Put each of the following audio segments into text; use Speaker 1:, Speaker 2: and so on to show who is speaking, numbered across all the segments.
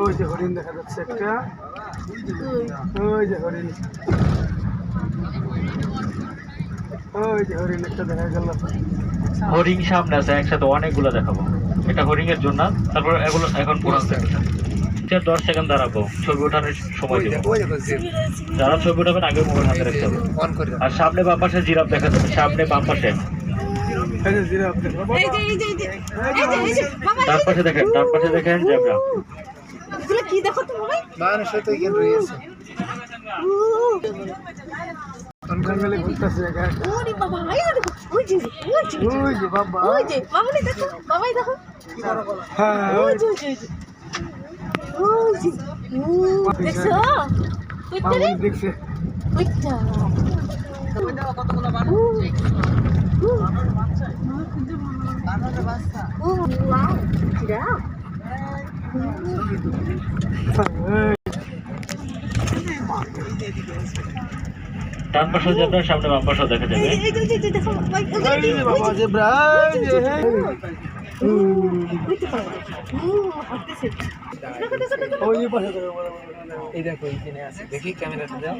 Speaker 1: ওই যে হরিণ দেখা যাচ্ছে একটা, ওই যে হরিণ, ওই যে হরিণ একটা দেখা গেল।
Speaker 2: হরিণ সামনে আছে, একসাথে অনেকগুলো দেখাবো। এটা হরিণ এর জন্য। তারপর এগুলো এখন পুরো 10 সেকেন্ড দাঁড়াবো, ছবি ওঠানোর সময় দেবো। যারা ছবি উঠাবেন আগে মোবাইল হাতে রাখতে হবে। আর সামনে বাম পাশে জিরাফ দেখা যাবে, সামনে বাম পাশে। ডান পাশে দেখেন, ডান পাশে দেখেন জেব্রা।
Speaker 3: কি দেখো তো ভাই,
Speaker 1: মানুষ তো এখানে রয়েছে, জঙ্গলে ঘুরতেছে একা একা।
Speaker 3: ওরে বাবা, এই দেখো, ওই যে
Speaker 1: বাবা,
Speaker 3: ওই যে মামুনি দেখো, বাবাই দেখো,
Speaker 1: হ্যাঁ
Speaker 3: ওই যে দেখছো,
Speaker 1: মামুনি দেখছে।
Speaker 3: ওইটা ও ওয়াও, জিরাফ।
Speaker 2: ডান পাশে জেব্রা, সামনে বাম পাশে দেখা যাবে।
Speaker 3: এই যে দেখো,
Speaker 1: বাবা জেব্রা, ওই পাশে এই দেখো, এইখানে আছে, দেখি ক্যামেরাটা দাও।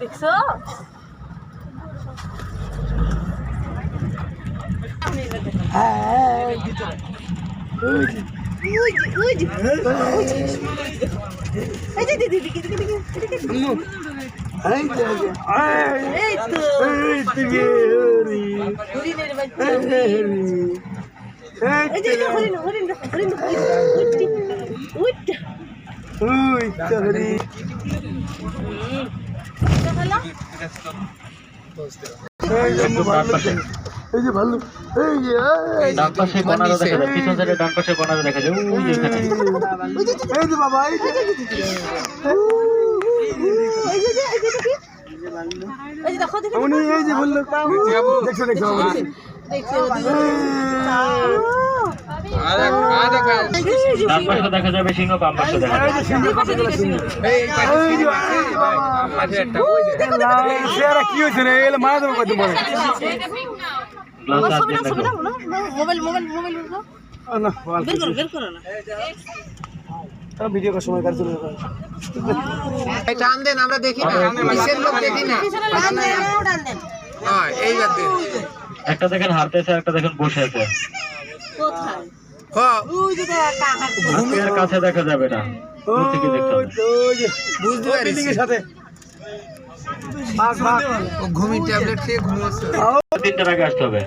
Speaker 3: দেখছো,
Speaker 1: হ্যাঁ ওই যে
Speaker 3: ওই যে এই যে দিদি
Speaker 1: এই যে
Speaker 3: এই তো হরিণের বাচ্চা, এই যে হরিণ ওইটা
Speaker 1: এই যে ভালো,
Speaker 2: ডান পাশে কোনারে দেখা যাবে, পিছন সাইডে ডান পাশে কোনারে দেখা যাবে। ওই যে এখানে
Speaker 1: এই যে বাবা, এই যে
Speaker 3: দেখো
Speaker 1: উনি এই যে বললো, দেখছো
Speaker 2: ডান পাশে দেখা যাবে সিংহ, বাম পাশে দেখা যাবে।
Speaker 1: কি হয়েছে রে, এলে মারা দেবো কত বড়
Speaker 3: মোবাইল বের করো না,
Speaker 1: ভিডিও করার সময় কাজ চলে যাবে।
Speaker 4: টান দেন, আমরা দেখি না, পিছের লোক দেখি না। হ্যাঁ, এই যাতে
Speaker 2: একটা দেখেন হাঁটতেছে, একটা দেখেন বসে আছে।
Speaker 3: কোথায়?
Speaker 4: হ্যাঁ,
Speaker 3: ওই যে
Speaker 2: হাতের কাছে দেখা যাবে না, দূর থেকে দেখতে হবে।
Speaker 4: বুঝতে পারছি।
Speaker 1: সাথে
Speaker 4: ও ঘুমির ট্যাবলেট খেয়ে ঘুমোচ্ছে।
Speaker 2: 3টার আগে আসতে হবে।